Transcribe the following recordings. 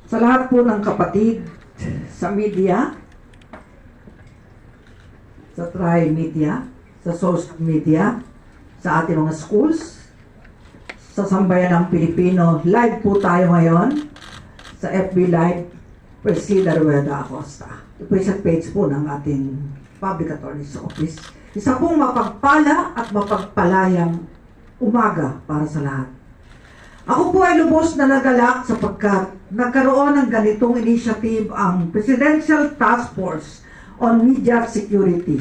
Sa lahat po ng kapatid sa media, sa tri-media, sa social media, sa ating mga schools, sa sambayan ng Pilipino, live po tayo ngayon sa FB Live, Presida Rueda Acosta. Ito po isang page po ng ating Public Attorney's Office. Isa pong mapagpala at mapagpalayang umaga para sa lahat. Ako po ay lubos na nagalak sapagkat nagkaroon ng ganitong initiative ang Presidential Task Force on Media Security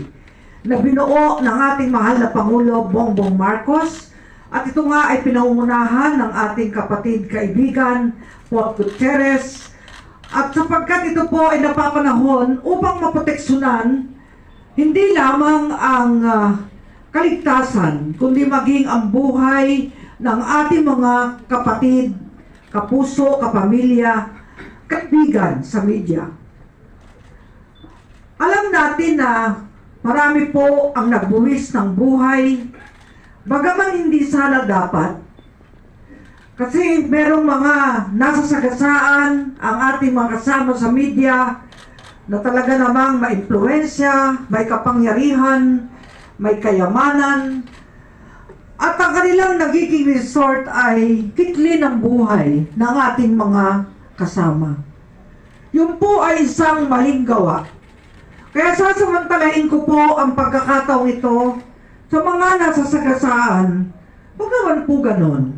na binuo ng ating mahal na Pangulo Bongbong Marcos, at ito nga ay pinangungunahan ng ating kapatid kaibigan Paul Gutierrez, at sapagkat ito po ay napapanahon upang maproteksyonan hindi lamang ang kaligtasan kundi maging ang buhay ng ating mga kapatid, kapuso, kapamilya, kaibigan sa media. Alam natin na marami po ang nagbuwis ng buhay, bagaman hindi sana dapat. Kasi merong mga nasasagasaan ang ating mga kasama sa media na talaga namang maimpluwensya, may kapangyarihan, may kayamanan, at ang kanilang nagiging resort ay kitli ng buhay ng ating mga kasama. Yun po ay isang maling gawa. Kaya sasamantalain ko po ang pagkakataong ito sa mga nasasagasaan. Huwag naman po ganon.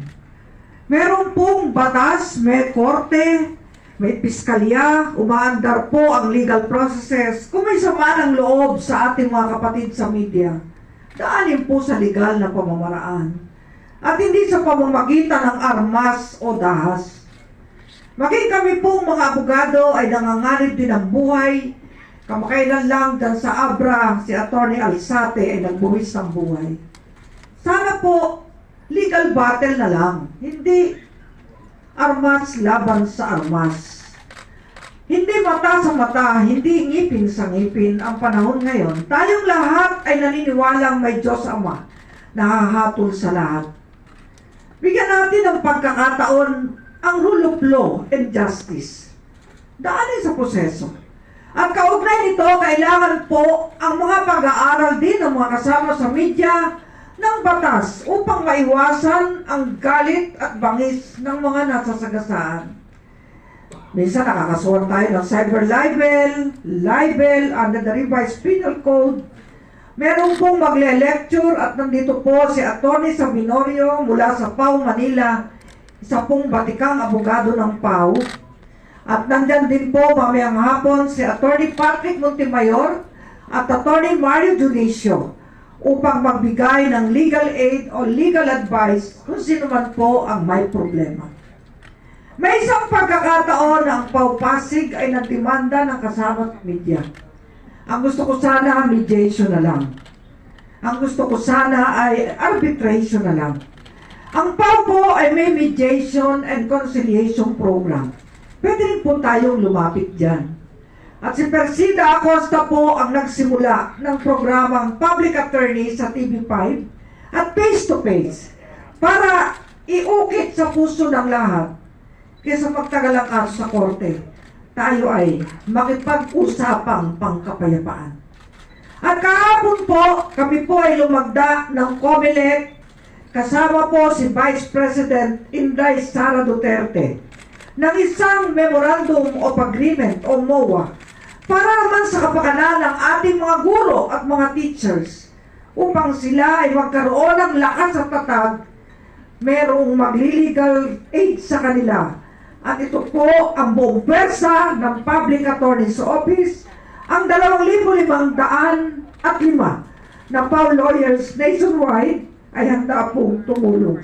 Meron pong batas, may korte, may piskalya, umaandar po ang legal processes. Kung may sama ng loob sa ating mga kapatid sa media, daanin po sa legal na pamamaraan. At hindi sa pamamagitan ng armas o dahas. Maging kami pong mga abogado ay nanganganib din ng buhay. Kamakailan lang dyan sa Abra, si Atty. Alzate ay nagbuwis ng buhay. Sana po, legal battle na lang. Hindi armas laban sa armas. Hindi mata sa mata, hindi ngipin sa ngipin ang panahon ngayon. Tayong lahat ay naniniwalang may Diyos Ama na hahatol sa lahat. Bigyan natin ng pagkakataon ang rule of law and justice. Daanin sa proseso. At kaugnay nito, kailangan po ang mga pag-aaral din ng mga kasama sa media ng batas upang maiwasan ang galit at bangis ng mga nasasagasaan. Minsan nakakasuhan tayo ng cyber libel under the revised penal code. Meron pong magle-lecture at nandito po si Atty. Sabinorio mula sa PAW Manila, isa pong batikang abogado ng PAW. At nandyan din po mamayang hapon si Atty. Patrick Montemayor at Atty. Mario Dionisio upang magbigay ng legal aid o legal advice kung sino man po ang may problema. May isang pagkakataon na ang PAW Pasig ay nagdemanda ng kasama sa media. Ang gusto ko sana mediation na lang. Ang gusto ko sana ay arbitration na lang. Ang PAW po ay may mediation and conciliation program. Pwede rin po tayong lumapit dyan. At si Presida Acosta po ang nagsimula ng programang Public Attorney sa TV5 at face-to-face para iukit sa puso ng lahat. Kaysa magtagal ang kaso sa korte, tayo ay makipag-usapang pangkapayapaan. At kahapon po, kami po ay lumagda ng COMELEC, kasama po si Vice President Inday Sara Duterte, ng isang Memorandum of Agreement o MOA para naman sa kapakanan ng ating mga guro at mga teachers upang sila ay magkaroon ng lakas at tatag, merong magli-legal aid sa kanila. At ito po ang buong pwersa ng Public Attorney's Office, ang 2,505 na PAW lawyers nationwide ay handa pong tumulong.